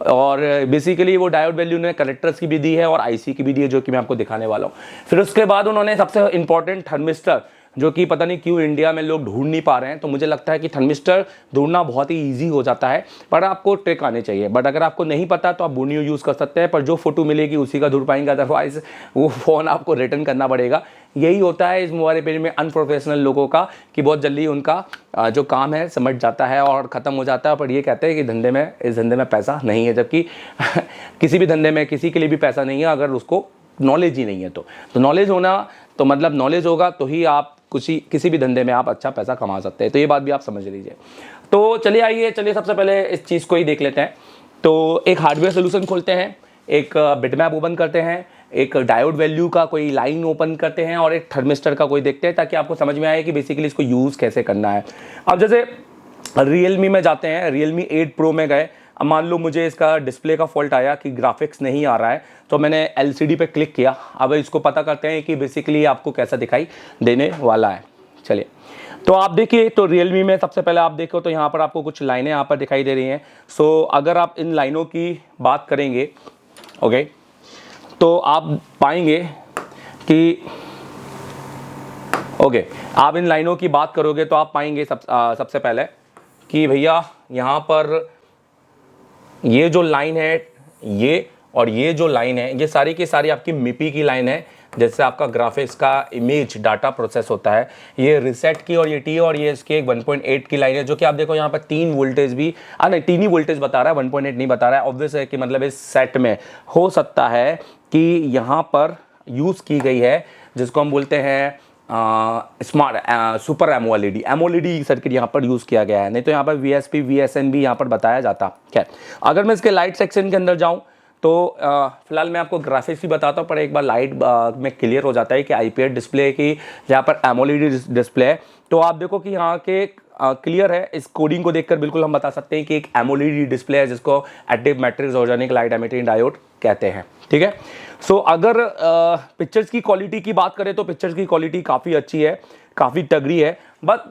और बेसिकली वो डायोड वैल्यू ने कनेक्टर्स की भी दी है और IC की भी दी है जो कि मैं आपको दिखाने वाला हूँ। फिर उसके बाद उन्होंने सबसे इंपॉर्टेंट थर्मिस्टर, जो कि पता नहीं क्यों इंडिया में लोग ढूंढ नहीं पा रहे हैं। तो मुझे लगता है कि थर्मिस्टर ढूंढना बहुत ही ईजी हो जाता है, पर आपको ट्रिक आने चाहिए। बट अगर आपको नहीं पता तो आप बोर्नियो यूज़ कर सकते हैं, पर जो फोटो मिलेगी उसी का ढूंढ पाएंगे, अदरवाइज वो फ़ोन आपको रिटर्न करना पड़ेगा। यही होता है इस मोबाइल रिपेयरिंग में अनप्रोफेशनल लोगों का कि बहुत जल्दी उनका जो काम है समझ जाता है और ख़त्म हो जाता है, पर ये कहते हैं कि इस धंधे में पैसा नहीं है, जबकि किसी भी धंधे में किसी के लिए भी पैसा नहीं है अगर उसको नॉलेज ही नहीं है। तो नॉलेज होना तो मतलब नॉलेज होगा तो ही आप किसी भी धंधे में आप अच्छा पैसा कमा सकते हैं। तो ये बात भी आप समझ लीजिए। तो चलिए सबसे पहले इस चीज़ को ही देख लेते हैं। तो एक हार्डवेयर सोल्यूशन खोलते हैं, एक बिटमैप ओपन करते हैं, एक डायोड वैल्यू का कोई लाइन ओपन करते हैं और एक थर्मिस्टर का कोई देखते हैं, ताकि आपको समझ में आए कि बेसिकली इसको यूज़ कैसे करना है। अब जैसे Realme में जाते हैं, Realme 8 Pro में गए। अब मान लो मुझे इसका डिस्प्ले का फॉल्ट आया कि ग्राफिक्स नहीं आ रहा है, तो मैंने LCD पे क्लिक किया। अब इसको पता करते हैं कि बेसिकली आपको कैसा दिखाई देने वाला है। चलिए तो आप देखिए, तो Realme में सबसे पहले आप देखो तो यहाँ पर आपको कुछ लाइनें यहाँ पर दिखाई दे रही हैं। सो अगर आप इन लाइनों की बात करेंगे, ओके, तो आप पाएंगे कि ओके, आप इन लाइनों की बात करोगे तो आप पाएंगे सबसे पहले कि भैया यहाँ पर ये जो लाइन है, ये और ये जो लाइन है, ये सारी की सारी आपकी मिपी की लाइन है। जैसे आपका ग्राफिक्स का इमेज डाटा प्रोसेस होता है, ये रीसेट की और ये टी और ये इसकी एक 1.8 की लाइन है, जो कि आप देखो यहाँ पर 3 वोल्टेज भी नहीं 3 ही वोल्टेज बता रहा है, 1.8 नहीं बता रहा है। ऑब्वियस है कि मतलब इस सेट में हो सकता है कि यहाँ पर यूज़ की गई है जिसको हम बोलते हैं स्मार्ट सुपर एमोलेडी सर्किट यहाँ पर यूज़ किया गया है, नहीं तो यहाँ पर VSP VSN भी यहाँ पर बताया जाता। खैर, अगर मैं इसके लाइट सेक्शन के अंदर जाऊँ तो फिलहाल मैं आपको ग्राफिक्स भी बताता हूँ, पर एक बार लाइट में क्लियर हो जाता है कि IPS डिस्प्ले की यहाँ पर एमोलेडी डिस्प्ले है। तो आप देखो कि यहाँ के क्लियर है, इस कोडिंग को देखकर बिल्कुल हम बता सकते हैं कि एक एमोलेडी डिस्प्ले है जिसको active matrix organic light emitting diode कहते हैं। ठीक है, सो अगर पिक्चर्स की क्वालिटी की बात करें तो पिक्चर्स की क्वालिटी काफ़ी अच्छी है, काफ़ी तगड़ी है। बट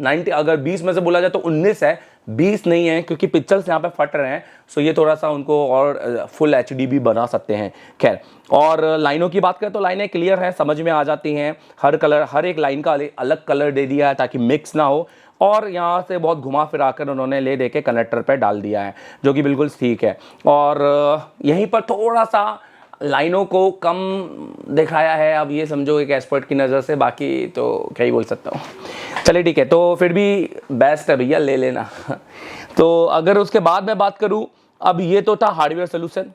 90 अगर 20 में से बोला जाए तो 19 है, 20 नहीं है, क्योंकि पिक्चर्स यहाँ पे फट रहे हैं। सो ये थोड़ा सा उनको और फुल HD भी बना सकते हैं। खैर, और लाइनों की बात करें तो लाइनें क्लियर हैं, समझ में आ जाती हैं। हर एक लाइन का अलग कलर दे दिया है ताकि मिक्स ना हो, और यहाँ से बहुत घुमा फिरा कर उन्होंने ले दे के कनेक्टर पे डाल दिया है, जो कि बिल्कुल ठीक है। और यहीं पर थोड़ा सा लाइनों को कम दिखाया है, अब ये समझो एक एक्सपर्ट की नज़र से, बाकी तो क्या ही बोल सकता हूँ। चलिए ठीक है, तो फिर भी बेस्ट है भैया, ले लेना। तो अगर उसके बाद मैं बात करूँ, अब ये तो था हार्डवेयर सोल्यूशन।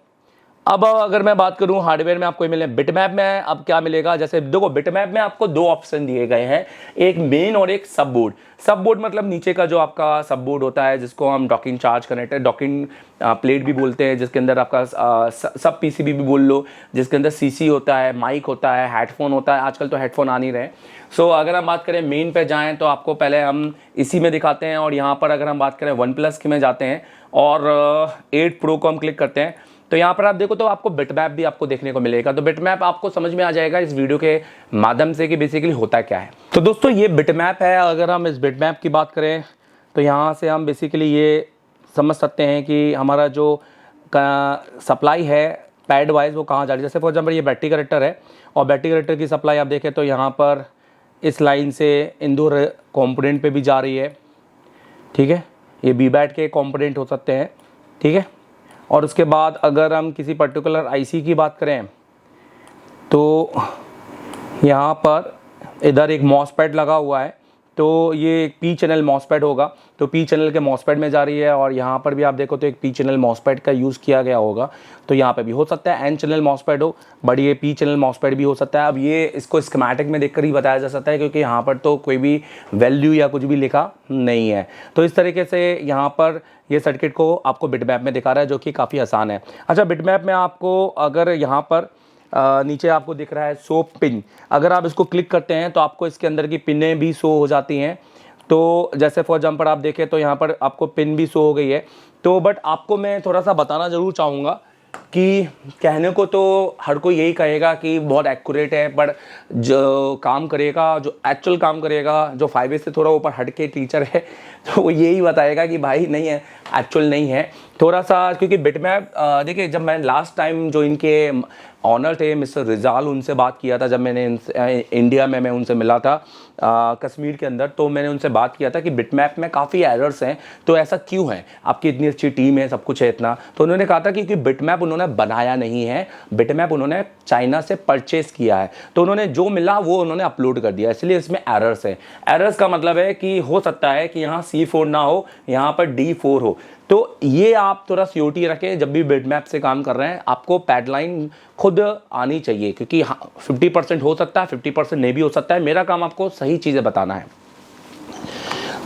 अब अगर मैं बात करूं हार्डवेयर में आपको ये मिले बिटमैप में अब क्या मिलेगा, जैसे देखो बिटमैप में आपको 2 ऑप्शन दिए गए हैं, एक मेन और एक सब बोर्ड। सब बोर्ड मतलब नीचे का जो आपका सब बोर्ड होता है जिसको हम docking charge connector, docking plate भी बोलते हैं, जिसके अंदर आपका सब PCB भी बोल लो, जिसके अंदर CC होता है, माइक होता है, हेडफोन होता है। आजकल तो हेडफोन आ नहीं रहे। सो अगर हम बात करें मेन पे जाएँ तो आपको पहले हम इसी में दिखाते हैं, और यहाँ पर अगर हम बात करें OnePlus की में जाते हैं और 8 Pro को हम क्लिक करते हैं, तो यहाँ पर आप देखो तो आपको बिटमैप भी आपको देखने को मिलेगा। तो बिटमैप आपको समझ में आ जाएगा इस वीडियो के माध्यम से कि बेसिकली होता क्या है। तो दोस्तों ये बिटमैप है। अगर हम इस बिटमैप की बात करें तो यहाँ से हम बेसिकली ये समझ सकते हैं कि हमारा जो सप्लाई है पैड वाइज वो कहाँ जा रही है। जैसे फॉर एग्जाम्पल ये बैटरी कनेक्टर है, और बैटरी कनेक्टर की सप्लाई आप देखें तो यहाँ पर इस लाइन से इंदौर कॉम्पोनेंट पे भी जा रही है। ठीक है, ये BBAT के कॉम्पोनेंट हो सकते हैं। ठीक है, और उसके बाद अगर हम किसी पर्टिकुलर IC की बात करें तो यहाँ पर इधर एक मॉसफेट लगा हुआ है, तो ये एक P चैनल मॉसफेट होगा, तो P चैनल के मॉसफेट में जा रही है। और यहाँ पर भी आप देखो तो एक P चैनल मॉसफेट का यूज़ किया गया होगा, तो यहाँ पे भी हो सकता है N चैनल मॉसफेट हो, बट ये P चैनल मॉसफेट भी हो सकता है। अब ये इसको स्कीमेटिक में देखकर ही बताया जा सकता है, क्योंकि यहाँ पर तो कोई भी वैल्यू या कुछ भी लिखा नहीं है। तो इस तरीके से यहाँ पर ये सर्किट को आपको बिटमैप में दिखा रहा है, जो कि काफ़ी आसान है। अच्छा, बिटमैप में आपको अगर यहाँ पर नीचे आपको दिख रहा है शो पिन, अगर आप इसको क्लिक करते हैं तो आपको इसके अंदर की पिनें भी शो हो जाती हैं। तो जैसे फॉर एग्जाम्पल आप देखें तो यहाँ पर आपको पिन भी शो हो गई है। तो बट आपको मैं थोड़ा सा बताना ज़रूर चाहूँगा कि कहने को तो हर कोई यही कहेगा कि बहुत एक्यूरेट है, पर जो काम करेगा, जो एक्चुअल काम करेगा, जो 5A से थोड़ा ऊपर हट के टीचर है, तो वो यही बताएगा कि भाई नहीं है, एक्चुअल नहीं है थोड़ा सा। क्योंकि बिटमैप देखिए, जब मैं लास्ट टाइम जो इनके ऑनर थे मिस्टर रिजाल, उनसे बात किया था, जब मैंने इंडिया में मैं उनसे मिला था कश्मीर के अंदर, तो मैंने उनसे बात किया था कि बिटमैप में काफ़ी एरर्स हैं, तो ऐसा क्यों है, आपकी इतनी अच्छी टीम है, सब कुछ है इतना। तो उन्होंने कहा था कि बिटमैप उन्होंने बनाया नहीं है, बिटमैप उन्होंने चाइना से परचेस किया है, तो उन्होंने जो मिला वो उन्होंने अपलोड कर दिया, इसलिए इसमें एरर्स है। एरर्स का मतलब है कि हो सकता है कि यहाँ C4 ना हो, यहाँ पर D4 हो। तो ये आप थोड़ा सियोरिटी रखें जब भी बिटमैप से काम कर रहे हैं, आपको पैडलाइन खुद आनी चाहिए, क्योंकि 50% हो सकता है, 50% नहीं भी हो सकता है। मेरा काम आपको सही चीज़ें बताना है।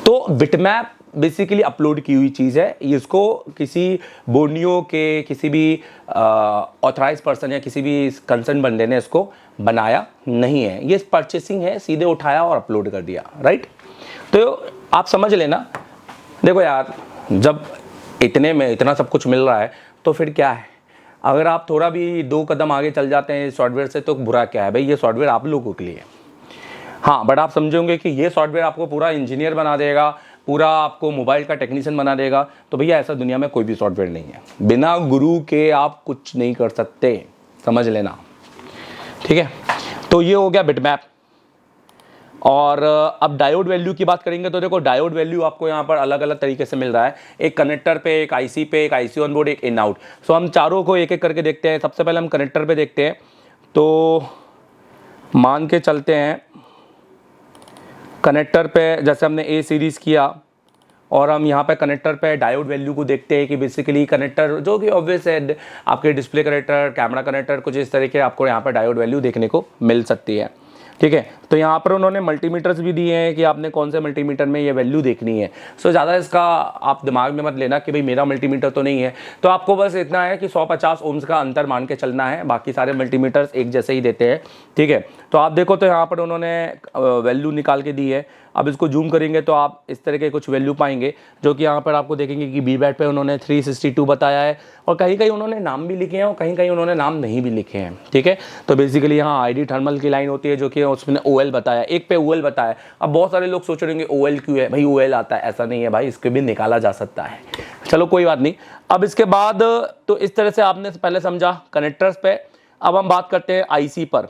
तो बिटमैप बेसिकली अपलोड की हुई चीज़ है, इसको किसी बोर्नियो के किसी भी ऑथराइज पर्सन या किसी भी कंसर्न बंदे ने इसको बनाया नहीं है, ये परचेसिंग है, सीधे उठाया और अपलोड कर दिया, राइट। तो आप समझ लेना। देखो यार, जब इतने में इतना सब कुछ मिल रहा है तो फिर क्या है, अगर आप थोड़ा भी 2 कदम आगे चल जाते हैं सॉफ्टवेयर से तो बुरा क्या है भाई, ये सॉफ्टवेयर आप लोगों के लिए है। हाँ, बट आप समझोगे कि ये सॉफ्टवेयर आपको पूरा इंजीनियर बना देगा, पूरा आपको मोबाइल का टेक्नीशियन बना देगा, तो भैया ऐसा दुनिया में कोई भी सॉफ्टवेयर नहीं है। बिना गुरु के आप कुछ नहीं कर सकते। समझ लेना, ठीक है। तो ये हो गया बिटमैप। और अब डायोड वैल्यू की बात करेंगे तो देखो डायोड वैल्यू आपको यहाँ पर अलग अलग तरीके से मिल रहा है, एक कनेक्टर पे, एक आईसी पे, एक आईसी ऑन बोर्ड, एक इन आउट। सो हम चारों को एक एक करके देखते हैं। सबसे पहले हम कनेक्टर पे देखते हैं। तो मान के चलते हैं कनेक्टर पे जैसे हमने ए सीरीज़ किया और हम यहाँ पे कनेक्टर पे डायोड वैल्यू को देखते हैं कि बेसिकली कनेक्टर जो कि ऑब्वियस है आपके डिस्प्ले कनेक्टर, कैमरा कनेक्टर, कुछ इस तरीके आपको यहाँ पे डायोड वैल्यू देखने को मिल सकती है, ठीक है। तो यहाँ पर उन्होंने मल्टीमीटर्स भी दिए हैं कि आपने कौन से मल्टीमीटर में ये वैल्यू देखनी है। सो ज़्यादा इसका आप दिमाग में मत लेना कि भाई मेरा मल्टीमीटर तो नहीं है, तो आपको बस इतना है कि 150 ओम्स का अंतर मान के चलना है, बाकी सारे मल्टीमीटर्स एक जैसे ही देते हैं, ठीक है। तो आप देखो तो यहाँ पर उन्होंने वैल्यू निकाल के दी है। अब इसको जूम करेंगे तो आप इस तरह के कुछ वैल्यू पाएंगे जो कि यहाँ पर आपको देखेंगे कि बी बैट पर उन्होंने 362 बताया है और कहीं कहीं उन्होंने नाम भी लिखे हैं और कहीं कहीं उन्होंने नाम नहीं भी लिखे हैं, ठीक है। तो बेसिकली यहाँ आईडी थर्मल की लाइन होती है जो कि उसमें ओएल बताया, एक पे ओएल बताया। अब बहुत सारे लोग सोच रहे होंगे ओएल क्यों है भाई, ओएल आता है, ऐसा नहीं है भाई, इसको भी निकाला जा सकता है। चलो कोई बात नहीं। अब इसके बाद तो इस तरह से आपने पहले समझा कनेक्टर्स पे। अब हम बात करते हैं आईसी पर।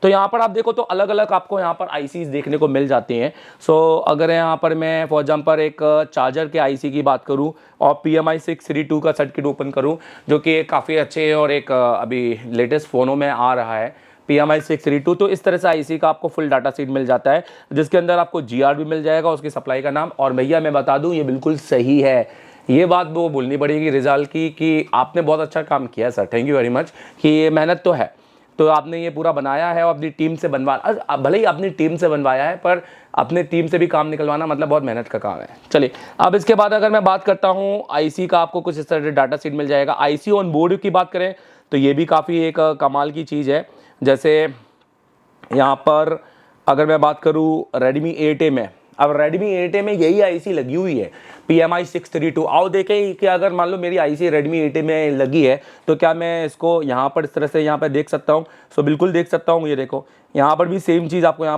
तो यहाँ पर आप देखो तो अलग अलग आपको यहाँ पर आईसीज देखने को मिल जाती हैं। सो अगर यहाँ पर मैं फॉर एग्जाम्पल एक चार्जर के आईसी की बात करूँ और PMI 632 का सर्किट ओपन करूँ जो कि काफ़ी अच्छे है और एक अभी लेटेस्ट फ़ोनों में आ रहा है PMI 632। तो इस तरह से आईसी का आपको फुल डाटा शीट मिल जाता है जिसके अंदर आपको GR भी मिल जाएगा, उसकी सप्लाई का नाम। और भैया मैं बता दूँ ये बिल्कुल सही है, ये बात वो बोलनी पड़ेगी रिजल्ट की कि आपने बहुत अच्छा काम किया sir, thank you very much कि ये मेहनत तो है। तो आपने ये पूरा बनाया है और अपनी टीम से भले ही अपनी टीम से बनवाया है पर अपने टीम से भी काम निकलवाना मतलब बहुत मेहनत का काम है। चलिए अब इसके बाद अगर मैं बात करता हूँ आईसी का, आपको कुछ इस तरह से डाटा शीट मिल जाएगा। आईसी ऑन बोर्ड की बात करें तो ये भी काफ़ी एक कमाल की चीज़ है। जैसे यहाँ पर अगर मैं बात करूँ Redmi 8A में, अब Redmi 8A में यही आईसी लगी हुई है PMI 632। आओ देखें कि अगर मान लो मेरी आईसी Redmi 8A में लगी है तो क्या मैं इसको यहाँ पर इस तरह से यहाँ पर देख सकता हूँ। सो बिल्कुल देख सकता हूँ। ये देखो यहाँ पर भी सेम चीज़ आपको यहाँ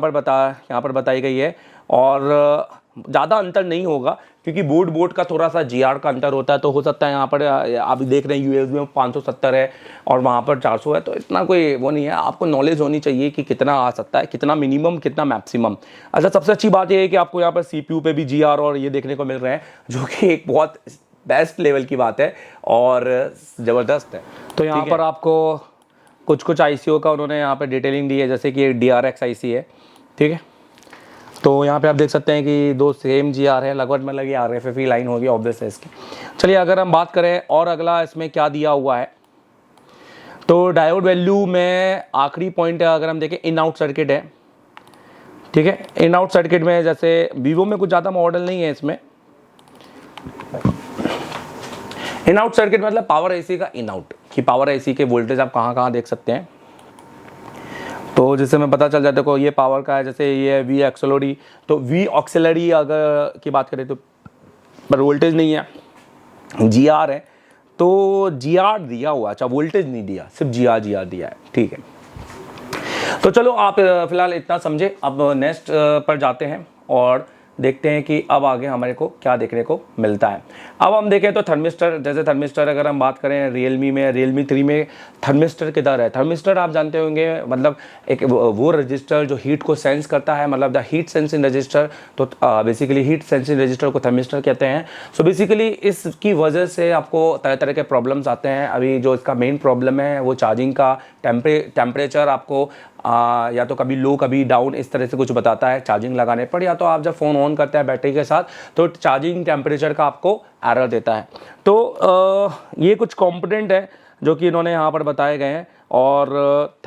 पर बताई गई है और ज़्यादा अंतर नहीं होगा क्योंकि बोर्ड का थोड़ा सा GR का अंतर होता है। तो हो सकता है यहाँ पर आप देख रहे हैं USB में 570 है और वहाँ पर 400 है, तो इतना कोई वो नहीं है। आपको नॉलेज होनी चाहिए कि कितना आ सकता है, कितना मिनिमम, कितना मैक्सिमम। अच्छा सबसे अच्छी बात ये है कि आपको यहाँ पर CPU पे भी GR और ये देखने को मिल रहे हैं जो कि एक बहुत बेस्ट लेवल की बात है और ज़बरदस्त है। तो यहाँ पर आपको कुछ ICO का उन्होंने यहाँ पर डिटेलिंग दी है, जैसे कि DRX IC है, ठीक है। तो यहाँ पे आप देख सकते हैं कि दो सेम GR है, लगभग मतलब ये RFFE लाइन होगी ऑब्वियस है इसकी। चलिए अगर हम बात करें और अगला इसमें क्या दिया हुआ है तो डायोड वैल्यू में आखिरी पॉइंट है अगर हम देखें इन आउट सर्किट है, ठीक है। इन आउट सर्किट में जैसे वीवो में कुछ ज़्यादा मॉडल नहीं है इसमें। इन आउट सर्किट मतलब पावर आईसी का इन आउट, कि पावर आईसी के वोल्टेज आप कहाँ कहाँ देख सकते हैं। तो जिससे मैं पता चल जाता है को ये पावर का है, जैसे ये वी ऑक्सिलरी। तो वी ऑक्सिलरी अगर की बात करें तो पर वोल्टेज नहीं है, GR है। तो GR दिया हुआ, अच्छा वोल्टेज नहीं दिया, सिर्फ GR दिया है, ठीक है। तो चलो आप फिलहाल इतना समझे। अब नेक्स्ट पर जाते हैं और देखते हैं कि अब आगे हमारे को क्या देखने को मिलता है। अब हम देखें तो थर्मिस्टर, जैसे थर्मिस्टर अगर हम बात करें Realme 3 में थर्मिस्टर किधर है। थर्मिस्टर आप जानते होंगे मतलब एक वो रजिस्टर जो हीट को सेंस करता है, मतलब द हीट सेंसिंग रजिस्टर। तो बेसिकली हीट सेंसिंग रजिस्टर को थर्मिस्टर कहते हैं। सो बेसिकली इसकी वजह से आपको तरह तरह के प्रॉब्लम्स आते हैं। अभी जो इसका मेन प्रॉब्लम है वो चार्जिंग का टेम्परेचर आपको या तो कभी लो कभी डाउन इस तरह से कुछ बताता है चार्जिंग लगाने पर, या तो आप जब फ़ोन ऑन करते हैं बैटरी के साथ तो चार्जिंग टेम्परेचर का आपको एरर देता है। तो ये कुछ कंपोनेंट है जो कि इन्होंने यहाँ पर बताए गए हैं। और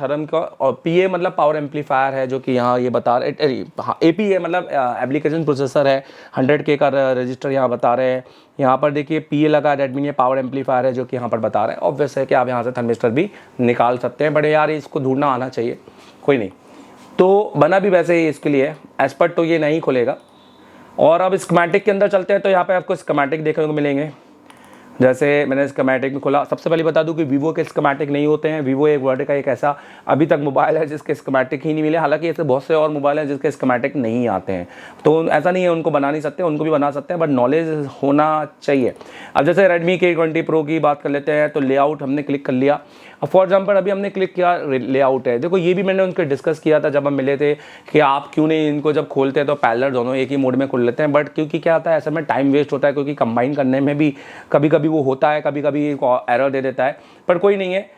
थर्म का और PA मतलब पावर एम्पलीफायर है जो कि यहाँ ये बता रहे, हाँ APA मतलब एप्लीकेशन प्रोसेसर है, 100K का रजिस्टर यहाँ बता रहे हैं। यहाँ पर देखिए PA लगा Redmi ने, पावर एम्पलीफायर है जो कि यहाँ पर बता रहे हैं। ऑब्वियस है कि आप यहाँ से थर्मिस्टर भी निकाल सकते हैं, बड़े यार इसको ढूंढना आना चाहिए, कोई नहीं। तो बना भी वैसे ही इसके लिए एस्पर्ट तो ये नहीं खुलेगा। और अब स्कीमेटिक के अंदर चलते हैं तो यहाँ पे आपको स्कीमेटिक देखने को मिलेंगे। जैसे मैंने स्कीमेटिक में खोला, सबसे पहले बता दूं कि वीवो के स्कीमेटिक नहीं होते हैं। वीवो एक वर्ल्ड का एक ऐसा अभी तक मोबाइल है जिसके स्कीमेटिक ही नहीं मिले। हालांकि ऐसे बहुत से और मोबाइल हैं जिसके स्कीमेटिक नहीं आते हैं, तो ऐसा नहीं है उनको बना नहीं सकते, उनको भी बना सकते हैं, बट नॉलेज होना चाहिए। अब जैसे Redmi K20 Pro की बात कर लेते हैं, तो लेआउट हमने क्लिक कर लिया। अब फॉर एग्जाम्पल अभी हमने क्लिक किया लेआउट है, देखो ये भी मैंने उनके डिस्कस किया था जब हम मिले थे कि आप क्यों नहीं इनको जब खोलते हैं तो पैरेलल दोनों एक ही मोड में खोल लेते हैं, बट क्योंकि क्या होता है ऐसे में टाइम वेस्ट होता है, क्योंकि कंबाइन करने में भी कभी कभी वो होता है, कभी कभी एरर दे देता है, पर कोई नहीं है।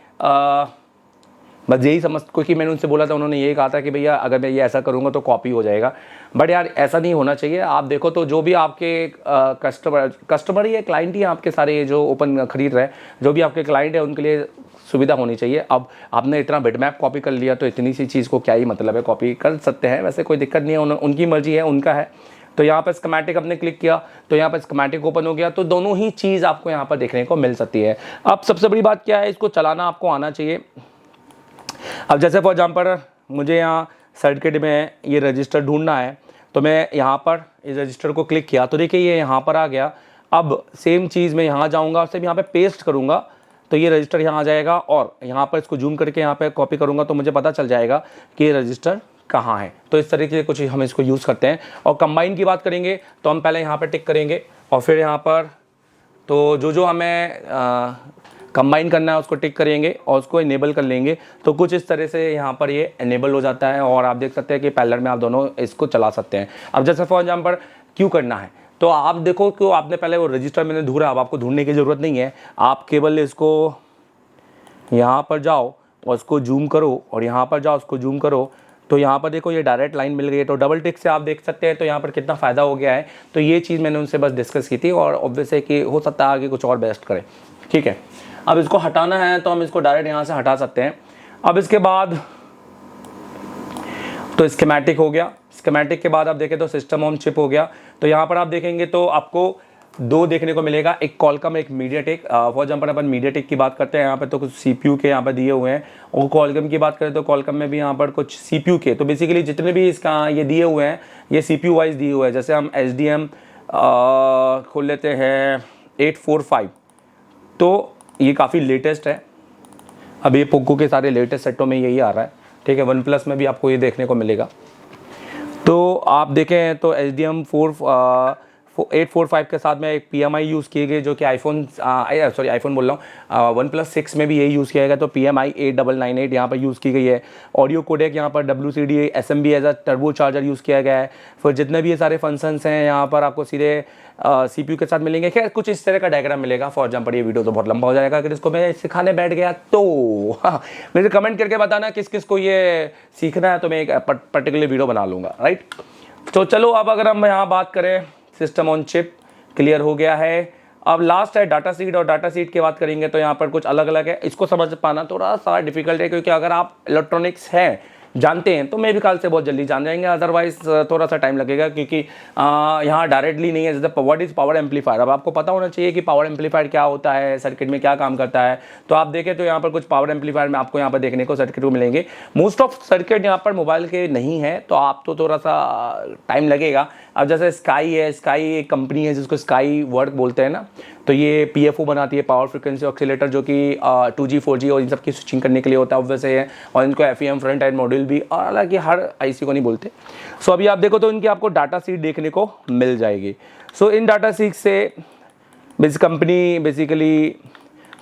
बस यही समझ, क्योंकि मैंने उनसे बोला था, उन्होंने यही कहा था कि भैया अगर मैं ये ऐसा करूँगा तो कॉपी हो जाएगा, बट यार ऐसा नहीं होना चाहिए। आप देखो तो जो भी आपके कस्टमर ही है, क्लाइंट ही आपके सारे जो ओपन खरीद रहे हैं, जो भी आपके क्लाइंट है उनके लिए सुविधा होनी चाहिए। अब आपने इतना बिटमैप कॉपी कर लिया तो इतनी सी चीज़ को क्या ही मतलब है, कॉपी कर सकते हैं, वैसे कोई दिक्कत नहीं है, उनकी मर्जी है, उनका है। तो यहाँ पर स्कीमेटिक आपने क्लिक किया तो यहाँ पर स्कीमेटिक ओपन हो गया, तो दोनों ही चीज़ आपको यहाँ पर देखने को मिल सकती है। अब सबसे बड़ी बात क्या है, इसको चलाना आपको आना चाहिए। अब जैसे फॉर एग्जाम्पल मुझे यहाँ सर्किट में ये रजिस्टर ढूंढना है, तो मैं यहाँ पर इस रजिस्टर को क्लिक किया तो देखिए ये यहाँ पर आ गया। अब सेम चीज़ मैं यहाँ जाऊँगा और सिर्फ यहाँ पे पेस्ट करूँगा तो ये रजिस्टर यहाँ आ जाएगा, और यहाँ पर इसको जूम करके यहाँ पे कॉपी करूँगा तो मुझे पता चल जाएगा कि ये रजिस्टर कहाँ है। तो इस तरीके से कुछ हम इसको यूज़ करते हैं। और कंबाइन की बात करेंगे तो हम पहले यहाँ पर टिक करेंगे और फिर यहाँ पर तो जो हमें कंबाइन करना है उसको टिक करेंगे और उसको इनेबल कर लेंगे, तो कुछ इस तरह से यहाँ पर ये इनेबल हो जाता है और आप देख सकते हैं कि पैरेलल में आप दोनों इसको चला सकते हैं। अब जैसे फॉर एग्जाम्पल क्यों करना है, तो आप देखो कि आपने पहले वो रजिस्टर मैंने ढूंढा, अब आपको ढूंढने की ज़रूरत नहीं है, आप केवल इसको यहाँ पर जाओ और उसको जूम करो और यहाँ पर जाओ उसको जूम करो, तो यहाँ पर देखो ये डायरेक्ट लाइन मिल गई है। तो डबल टिक से आप देख सकते हैं तो यहाँ पर कितना फ़ायदा हो गया है। तो ये चीज़ मैंने उनसे बस डिस्कस की थी और ऑब्वियस है कि हो सकता है आगे कुछ और बेस्ट करें, ठीक है। अब इसको हटाना है तो हम इसको डायरेक्ट यहाँ से हटा सकते हैं। अब इसके बाद तो स्कीमेटिक हो गया, स्कीमेटिक के बाद आप देखें तो सिस्टम ऑन चिप हो गया। तो यहाँ पर आप देखेंगे तो आपको दो देखने को मिलेगा, एक कॉलकम एक MediaTek. For example upon MediaTek की बात करते हैं, यहाँ पे तो कुछ सीपीयू के यहाँ पे दिए हुए हैं, और कॉलकम की बात करें तो कॉलकम में भी यहाँ पर कुछ सीपीयू के, तो बेसिकली जितने भी इसका ये दिए हुए हैं ये सीपीयू वाइज दिए हुए हैं। जैसे हम SDM खोल लेते हैं 845, तो ये काफ़ी लेटेस्ट है, अब ये पोको के सारे लेटेस्ट सेटों में यही आ रहा है, ठीक है। वन प्लस में भी आपको ये देखने को मिलेगा। तो आप देखें तो SDM 845 के साथ में एक PMI यूज़ किए गए, जो कि आईफोन बोल रहा हूँ, OnePlus 6 में भी यही यूज़ किया गया। तो PMI 8998 यहाँ पर यूज़ की गई है। ऑडियो कोडेक यहाँ पर WCD SMB as a turbo charger use किया गया है। फिर जितने भी ये सारे फंक्शंस हैं यहाँ पर आपको सीधे CPU के साथ मिलेंगे। खैर कुछ इस तरह का डायग्राम मिलेगा। फॉर एग्जाम्पल ये वीडियो तो बहुत लंबा हो जाएगा, अगर इसको मैं सिखाने बैठ गया तो मुझे कमेंट करके बताना किस किस को ये सीखना है, तो मैं एक पर्टिकुलर वीडियो बना लूँगा, राइट। तो चलो अब अगर हम यहाँ बात करें, सिस्टम ऑन चिप क्लियर हो गया है। अब लास्ट है डाटा सीट, और डाटा सीट की बात करेंगे तो यहाँ पर कुछ अलग अलग है। इसको समझ पाना थोड़ा सा डिफिकल्ट है, क्योंकि अगर आप इलेक्ट्रॉनिक्स हैं जानते हैं तो मेरे ख्याल से बहुत जल्दी जान जाएंगे, अदरवाइज थोड़ा सा टाइम लगेगा, क्योंकि यहाँ डायरेक्टली नहीं है। जैसे व्हाट इज़ पावर एम्पलीफायर, अब आपको पता होना चाहिए कि पावर एम्पलीफायर क्या होता है, सर्किट में क्या काम करता है। तो आप देखें तो यहाँ पर कुछ पावर एम्पलीफायर में आपको यहाँ पर देखने को सर्किट को मिलेंगे। मोस्ट ऑफ सर्किट यहाँ पर मोबाइल के नहीं है, तो आप तो थोड़ा सा टाइम लगेगा। अब जैसे स्काई है, स्काई एक कंपनी है जिसको स्काई वर्क बोलते हैं ना, तो ये PFO बनाती है, पावर फ्रिक्वेंसी ऑक्सीलेटर, जो कि 2G 4G और इन सब की स्विचिंग करने के लिए होता है ऑब्वियसली है। और इनको FEM फ्रंट एंड मॉड्यूल भी, और हालांकि हर IC को नहीं बोलते। सो अभी आप देखो तो इनकी आपको डाटा सीट देखने को मिल जाएगी। सो इन डाटा सीट से कंपनी बेसिकली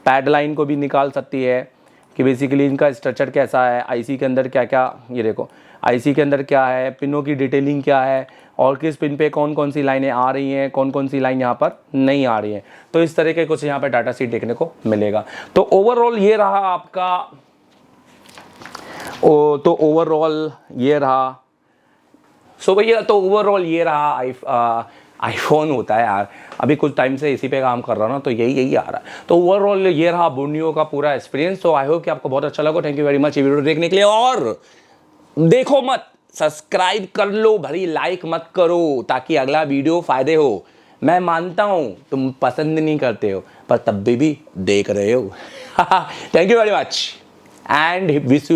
पैड लाइन को भी निकाल सकती है कि बेसिकली इनका स्ट्रक्चर कैसा है, IC के अंदर क्या क्या, ये देखो IC के अंदर क्या है, पिनों की डिटेलिंग क्या है, और किस पिन पे कौन कौन सी लाइनें आ रही हैं, कौन कौन सी लाइन यहाँ पर नहीं आ रही हैं। तो इस तरह के कुछ यहाँ पे डाटा सीट देखने को मिलेगा। तो ओवरऑल ये रहा आपका सो भैया, तो ओवरऑल ये रहा आईफोन होता है यार, अभी कुछ टाइम से इसी पे काम कर रहा हूँ ना, तो यही आ रहा है। तो ओवरऑल ये रहा बोर्नियो का पूरा एक्सपीरियंस। तो आई होप कि आपको बहुत अच्छा लगा। थैंक यू वेरी मच ये वीडियो देखने के लिए, और देखो मत, सब्सक्राइब कर लो भरी, लाइक मत करो, ताकि अगला वीडियो फायदे हो। मैं मानता हूँ तुम पसंद नहीं करते हो, पर तब भी देख रहे हो। Thank you very much and wish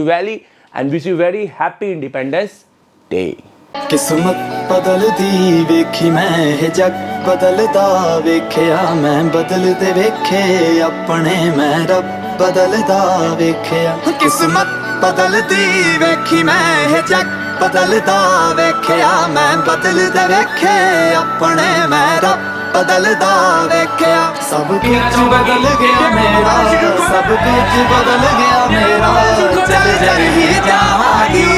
you very happy Independence day. किस्मत बदलदी वेखी मैं जग बदलदा वेखिया मैं बदलदे वेखे अपने मैं रब बदलदा वेखिया किस्मत बदलदी वेखी मैं है जग बदलदा वेखिया मैं बदलदे वेखे अपने मैं रब बदलदा वेखिया सब कुछ बदल गया मेरा सब कुछ बदल गया मेरा चल जही जावांगी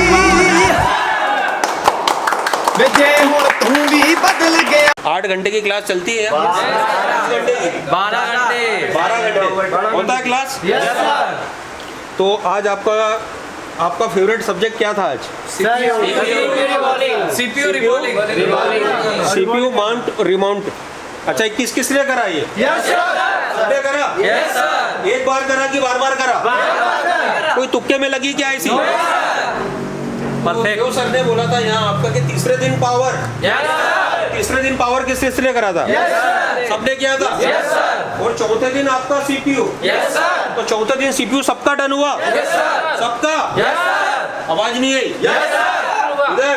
वे जे हुण तू भी बदल गया 8 घंटे की क्लास चलती है 12 घंटे होता है क्लास। तो आज आपका फेवरेट सब्जेक्ट क्या था आज? CPU mount remount. अच्छा, किसने करा ये? सबने करा? एक बार करा कि बार बार करा? कोई तुक्के में लगी क्या ऐसी? परफेक्ट। सर ने बोला था यहाँ आपका कि तीसरे दिन पावर किसने करा था? सबने किया था। और चौथे दिन आपका सीपीयू। तो चौथे दिन सीपीयू सबका डन हुआ? सबका? आवाज नहीं आई? इधर?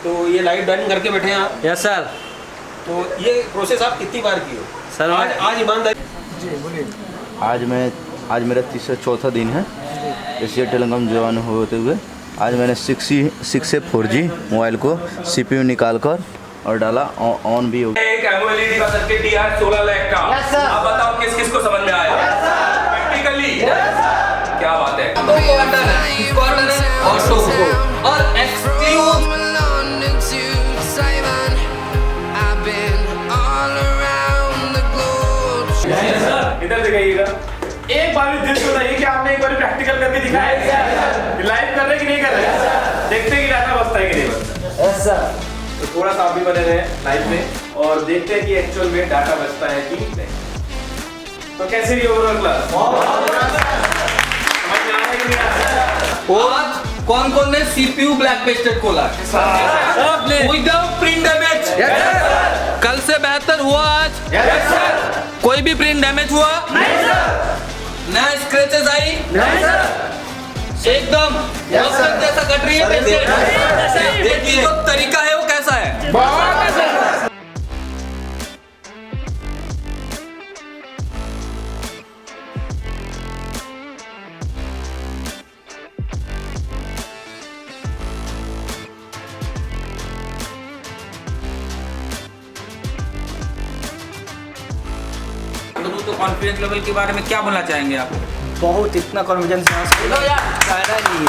तो ये लाइट डन करके बैठे हैं आप? Yes sir. तो ये प्रोसेस आप कितनी बार की हो सर? आज ईमानदारी आज मेरा तीसरा चौथा दिन है एशिया टेलीकॉम जवान होते हुए। आज मैंने 6 से 4G मोबाइल को CPU निकाल कर और डाला ऑन भी हो गया। एक एमओएलईडी का सर्किट दिया है 16 लाख का। अब बताओ किस को समझ में आया? प्रैक्टिकली क्या बात है। और एक्सक्लूसिव इधर दिखाइएगा। एक बार भी दिल से बताइए कि आपने एक बार प्रैक्टिकल करके दिखाया है? लाइव कर रहे कि नहीं कर रहे? देखते हैं कि डाटा बचता है कि नहीं बचता। तो थोड़ा सा आप भी बने रहे लाइव में और देखते हैं कि एक्चुअल में डाटा बचता है कि नहीं। तो कैसे रही ओवरऑल क्लास? समझ में आ रहा है कि नहीं आ रहा? आज कौन ने सीपीयू ब्लैक लिस्टेड खोला? Without print damage. कल से बेहतर हुआ आज? कोई भी प्रिंट डैमेज हुआ? नहीं सर। ना स्क्रैचेस आई? नहीं सर। एकदम जैसा कट रही है पेंसिल। देखिए जो तरीका है वो कैसा है। तो कॉन्फिडेंस लेवल के बारे में क्या बोलना चाहेंगे आप? बहुत इतना कॉन्फिडेंस फायदा नहीं है।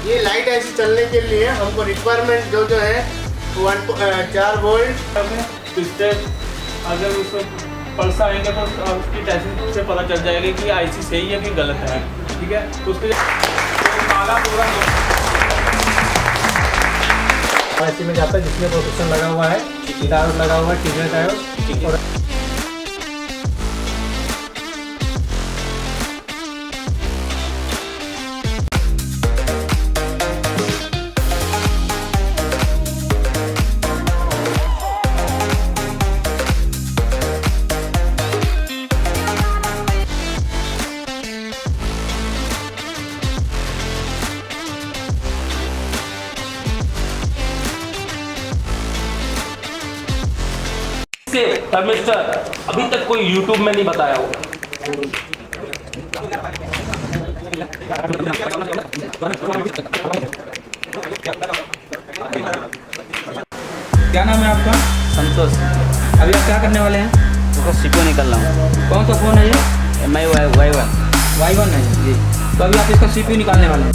ये लाइट ऐसी चलने के लिए हमको रिक्वायरमेंट जो है 4 वोल्ट अगर उसमें पल्स आएंगे तो उसकी टेस्टिंग से पता चल जाएगा कि आईसी सही है कि गलत है। ठीक है, तो उसके काला पूरा आईसी में जाता है जिसमें प्रोटेक्शन लगा हुआ है, डायोड लगा हुआ है, टीजर डायोड। और मिस्टर अभी तक कोई YouTube में नहीं बताया हो। क्या नाम है आपका? संतोष। अभी आप क्या करने वाले हैं? तो CPU निकाल रहा हूँ। कौन सा फोन है ये? MI Y1 Y1 है जी। तो अभी आप इसका CPU निकालने वाले हैं।